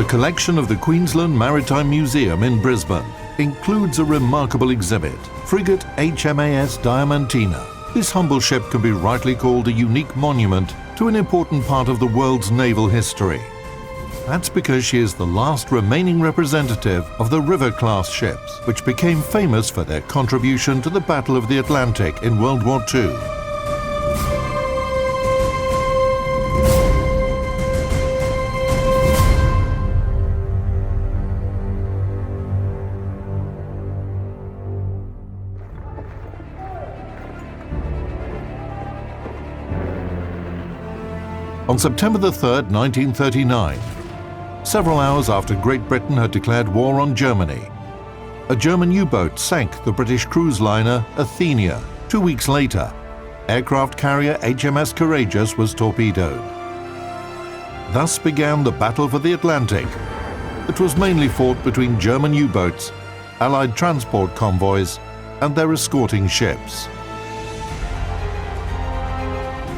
The collection of the Queensland Maritime Museum in Brisbane includes a remarkable exhibit, frigate HMAS Diamantina. This humble ship can be rightly called a unique monument to an important part of the world's naval history. That's because she is the last remaining representative of the River-class ships, which became famous for their contribution to the Battle of the Atlantic in World War II. On September 3, 1939, several hours after Great Britain had declared war on Germany, a German U-boat sank the British cruise liner Athenia. 2 weeks later, aircraft carrier HMS Courageous was torpedoed. Thus began the Battle for the Atlantic. It was mainly fought between German U-boats, Allied transport convoys, and their escorting ships.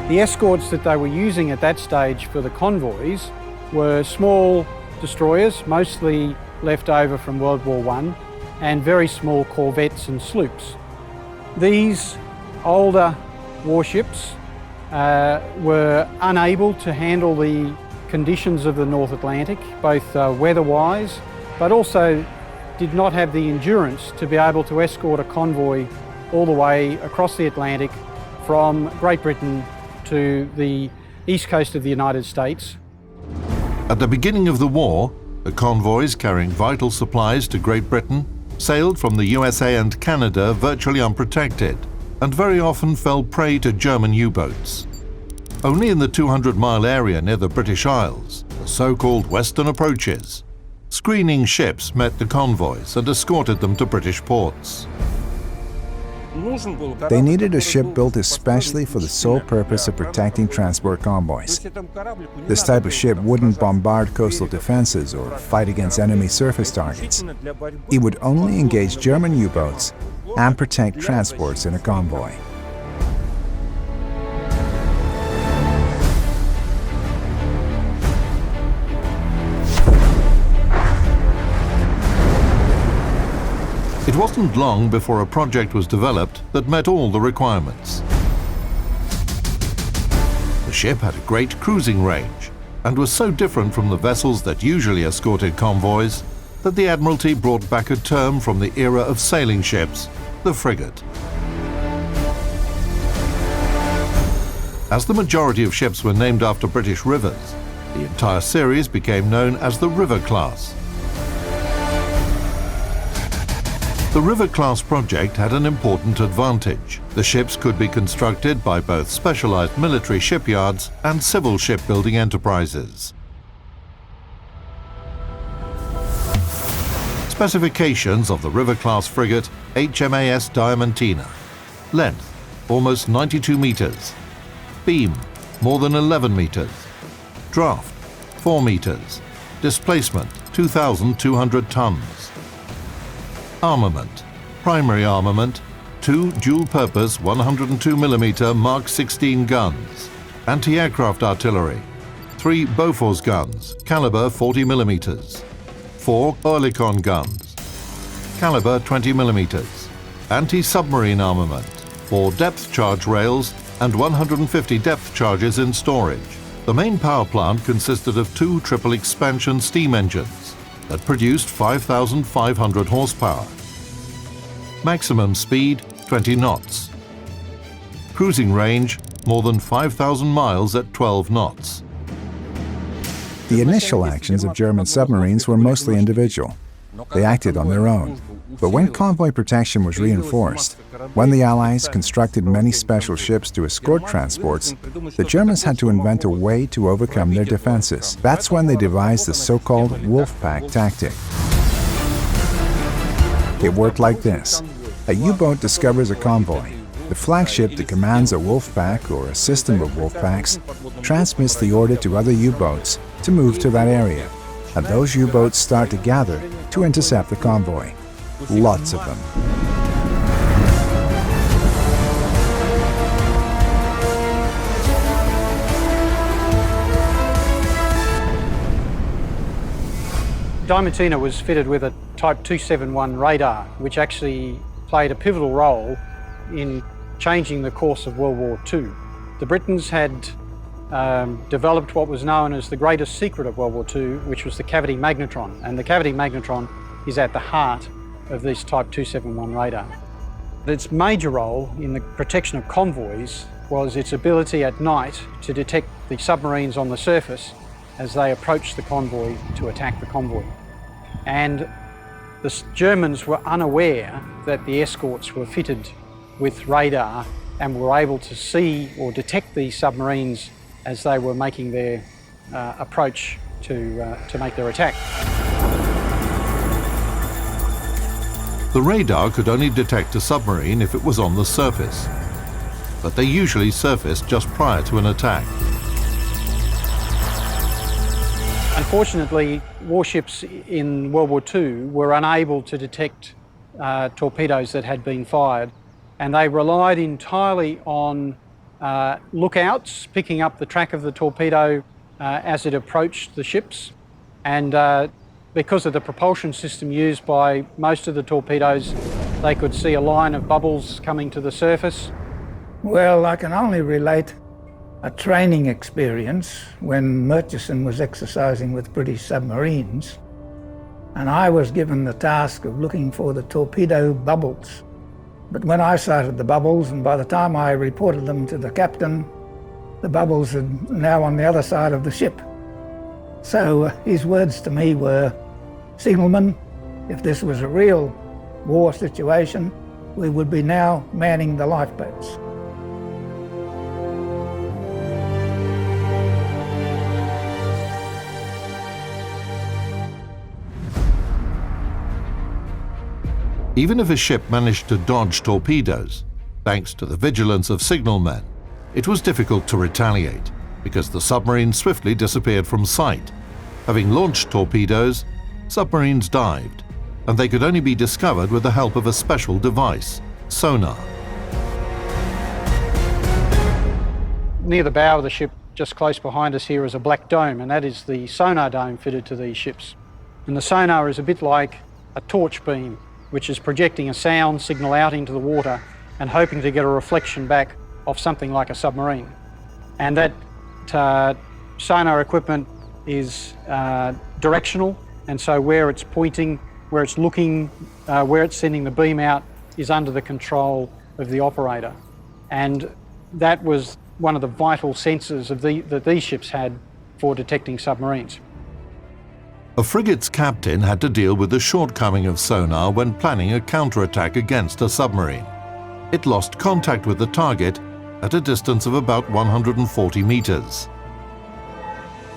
The escorts that they were using at that stage for the convoys were small destroyers, mostly left over from World War I, and very small corvettes and sloops. These older warships were unable to handle the conditions of the North Atlantic, both weather-wise, but also did not have the endurance to be able to escort a convoy all the way across the Atlantic from Great Britain to the east coast of the United States. At the beginning of the war, the convoys carrying vital supplies to Great Britain sailed from the USA and Canada virtually unprotected and very often fell prey to German U-boats. Only in the 200-mile area near the British Isles, the so-called Western Approaches, screening ships met the convoys and escorted them to British ports. They needed a ship built especially for the sole purpose of protecting transport convoys. This type of ship wouldn't bombard coastal defenses or fight against enemy surface targets. It would only engage German U-boats and protect transports in a convoy. It wasn't long before a project was developed that met all the requirements. The ship had a great cruising range and was so different from the vessels that usually escorted convoys that the Admiralty brought back a term from the era of sailing ships, the frigate. As the majority of ships were named after British rivers, the entire series became known as the River-class. The River-class project had an important advantage. The ships could be constructed by both specialized military shipyards and civil shipbuilding enterprises. Specifications of the River-class frigate HMAS Diamantina. Length, almost 92 meters. Beam, more than 11 meters. Draft, 4 meters. Displacement, 2,200 tons. Armament. Primary armament, 2 dual-purpose 102mm Mark 16 guns. Anti-aircraft artillery, 3 Bofors guns, caliber 40mm. 4 Oerlikon guns, caliber 20mm. Anti-submarine armament, 4 depth charge rails and 150 depth charges in storage. The main power plant consisted of 2 triple expansion steam engines that produced 5,500 horsepower. Maximum speed 20 knots. Cruising range more than 5,000 miles at 12 knots. The initial actions of German submarines were mostly individual. They acted on their own. But when convoy protection was reinforced, when the Allies constructed many special ships to escort transports, the Germans had to invent a way to overcome their defenses. That's when they devised the so-called wolf pack tactic. It worked like this. A U-boat discovers a convoy. The flagship that commands a wolf pack or a system of wolf packs transmits the order to other U-boats to move to that area, and those U-boats start to gather to intercept the convoy. Lots of them. Diamantina was fitted with a Type 271 radar, which actually played a pivotal role in changing the course of World War II. The Britons had developed what was known as the greatest secret of World War II, which was the cavity magnetron. And the cavity magnetron is at the heart of this Type 271 radar. Its major role in the protection of convoys was its ability at night to detect the submarines on the surface as they approached the convoy to attack the convoy. And the Germans were unaware that the escorts were fitted with radar and were able to see or detect these submarines as they were making their approach to make their attack. The radar could only detect a submarine if it was on the surface, but they usually surfaced just prior to an attack. Unfortunately, warships in World War II were unable to detect torpedoes that had been fired, and they relied entirely on lookouts picking up the track of the torpedo as it approached the ships. And because of the propulsion system used by most of the torpedoes, they could see a line of bubbles coming to the surface. Well, I can only relate a training experience when Murchison was exercising with British submarines, and I was given the task of looking for the torpedo bubbles. But when I sighted the bubbles, and by the time I reported them to the captain, the bubbles are now on the other side of the ship. So his words to me were, "Signalman, if this was a real war situation, we would be now manning the lifeboats." Even if a ship managed to dodge torpedoes, thanks to the vigilance of signalmen, it was difficult to retaliate because the submarine swiftly disappeared from sight. Having launched torpedoes, submarines dived, and they could only be discovered with the help of a special device, sonar. Near the bow of the ship, just close behind us here, is a black dome, and that is the sonar dome fitted to these ships. And the sonar is a bit like a torch beam, which is projecting a sound signal out into the water and hoping to get a reflection back of something like a submarine. And that sonar equipment is directional, and so where it's pointing, where it's looking, where it's sending the beam out is under the control of the operator. And that was one of the vital sensors that these ships had for detecting submarines. A frigate's captain had to deal with the shortcoming of sonar when planning a counterattack against a submarine. It lost contact with the target at a distance of about 140 meters.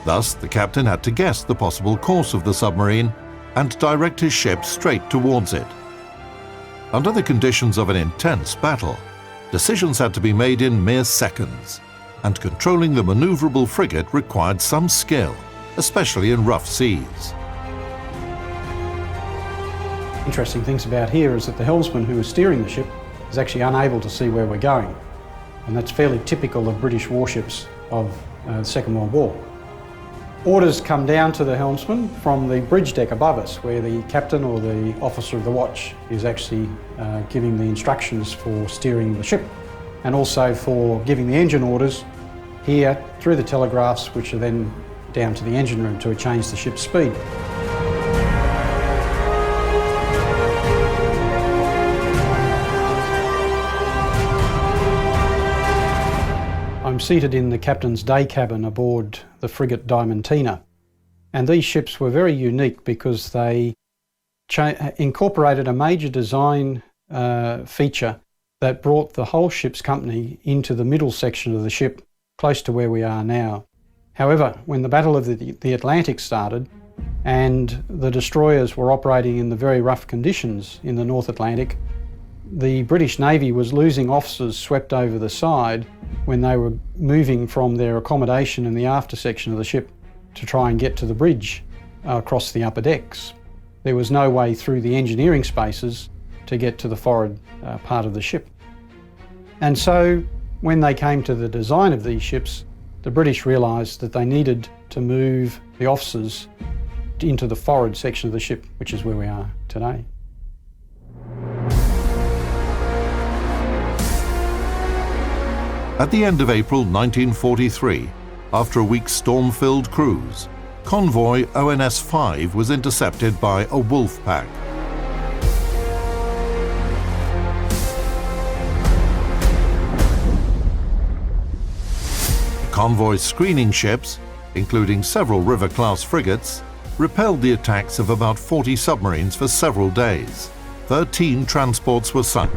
Thus, the captain had to guess the possible course of the submarine and direct his ship straight towards it. Under the conditions of an intense battle, decisions had to be made in mere seconds, and controlling the maneuverable frigate required some skill, especially in rough seas. Interesting things about here is that the helmsman who is steering the ship is actually unable to see where we're going. And that's fairly typical of British warships of the Second World War. Orders come down to the helmsman from the bridge deck above us, where the captain or the officer of the watch is actually giving the instructions for steering the ship, and also for giving the engine orders here through the telegraphs, which are then down to the engine room to change the ship's speed. I'm seated in the captain's day cabin aboard the frigate Diamantina, and these ships were very unique because they incorporated a major design feature that brought the whole ship's company into the middle section of the ship, close to where we are now. However, when the Battle of the Atlantic started and the destroyers were operating in the very rough conditions in the North Atlantic, the British Navy was losing officers swept over the side when they were moving from their accommodation in the after section of the ship to try and get to the bridge across the upper decks. There was no way through the engineering spaces to get to the forward part of the ship. And so when they came to the design of these ships, the British realised that they needed to move the officers into the forward section of the ship, which is where we are today. At the end of April 1943, after a week's storm-filled cruise, convoy ONS-5 was intercepted by a wolf pack. The convoy's screening ships, including several River-class frigates, repelled the attacks of about 40 submarines for several days. 13 transports were sunk.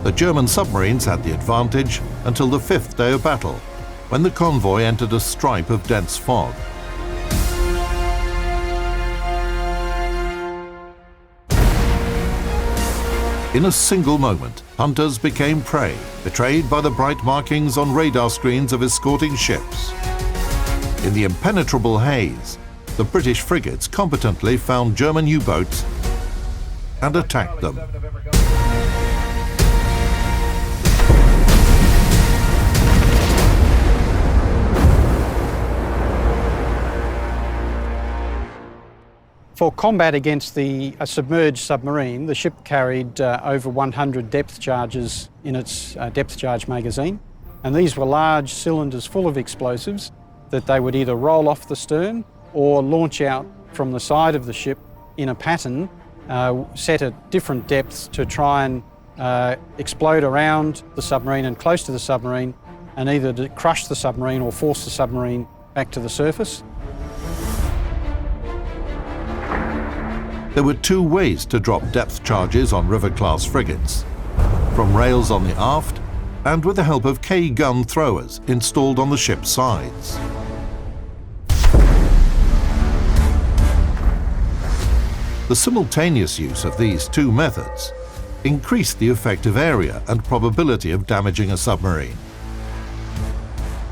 The German submarines had the advantage until the 5th day of battle, when the convoy entered a stripe of dense fog. In a single moment, hunters became prey, betrayed by the bright markings on radar screens of escorting ships. In the impenetrable haze, the British frigates competently found German U-boats and attacked them. For combat against a submerged submarine, the ship carried over 100 depth charges in its depth charge magazine, and these were large cylinders full of explosives that they would either roll off the stern or launch out from the side of the ship in a pattern set at different depths to try and explode around the submarine and close to the submarine, and either to crush the submarine or force the submarine back to the surface. There were two ways to drop depth charges on River-class frigates: from rails on the aft and with the help of K-gun throwers installed on the ship's sides. The simultaneous use of these two methods increased the effective area and probability of damaging a submarine.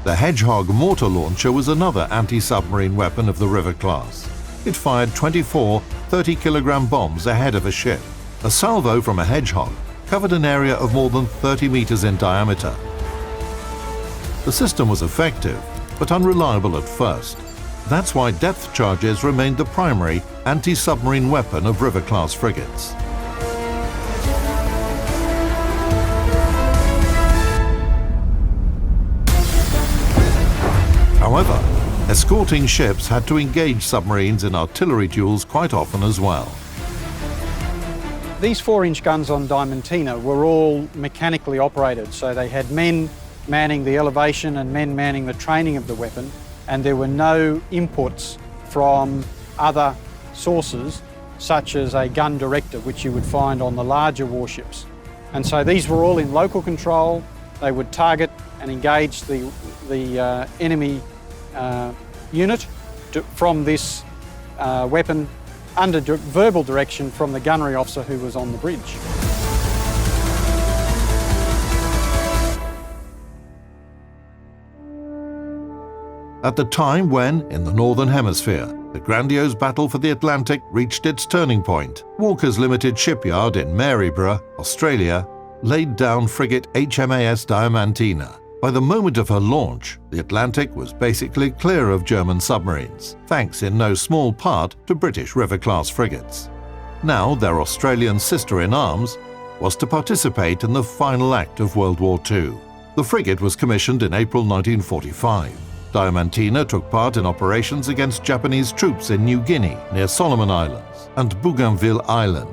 The Hedgehog mortar launcher was another anti-submarine weapon of the River class. It fired 24 30-kilogram bombs ahead of a ship. A salvo from a Hedgehog covered an area of more than 30 meters in diameter. The system was effective, but unreliable at first. That's why depth charges remained the primary anti-submarine weapon of River-class frigates. However, escorting ships had to engage submarines in artillery duels quite often as well. These 4-inch guns on Diamantina were all mechanically operated, so they had men manning the elevation and men manning the training of the weapon, and there were no inputs from other sources, such as a gun director, which you would find on the larger warships. And so these were all in local control. They would target and engage the enemy unit from this weapon under verbal direction from the gunnery officer who was on the bridge. At the time when, in the Northern Hemisphere, the grandiose battle for the Atlantic reached its turning point, Walker's Limited shipyard in Maryborough, Australia, laid down frigate HMAS Diamantina. By the moment of her launch, the Atlantic was basically clear of German submarines, thanks in no small part to British River-class frigates. Now their Australian sister-in-arms was to participate in the final act of World War II. The frigate was commissioned in April 1945. Diamantina took part in operations against Japanese troops in New Guinea, near Solomon Islands, and Bougainville Island.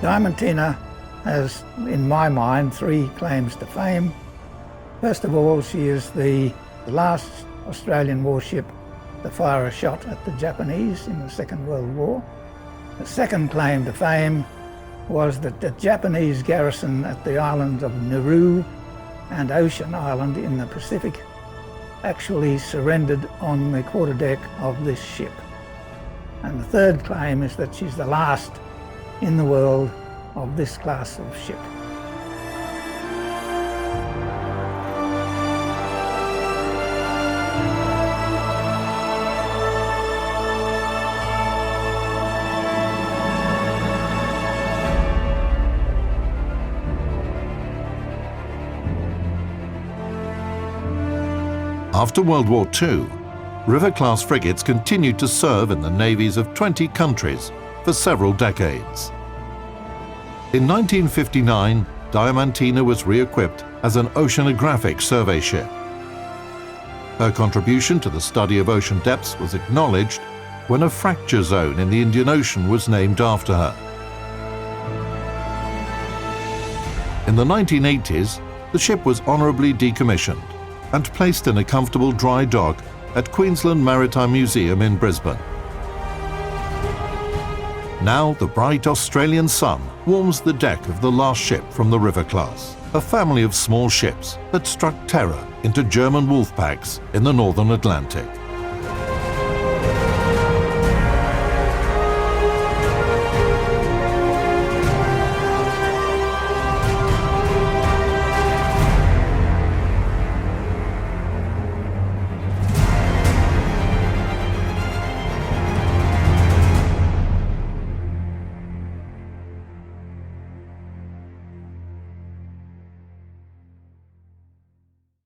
Diamantina has, in my mind, 3 claims to fame. First of all, she is the last Australian warship to fire a shot at the Japanese in the Second World War. The second claim to fame was that the Japanese garrison at the islands of Nauru and Ocean Island in the Pacific actually surrendered on the quarterdeck of this ship. And the third claim is that she's the last in the world of this class of ship. After World War II, River-class frigates continued to serve in the navies of 20 countries for several decades. In 1959, Diamantina was re-equipped as an oceanographic survey ship. Her contribution to the study of ocean depths was acknowledged when a fracture zone in the Indian Ocean was named after her. In the 1980s, the ship was honourably decommissioned and placed in a comfortable dry dock at Queensland Maritime Museum in Brisbane. Now the bright Australian sun warms the deck of the last ship from the River class, a family of small ships that struck terror into German wolf packs in the Northern Atlantic.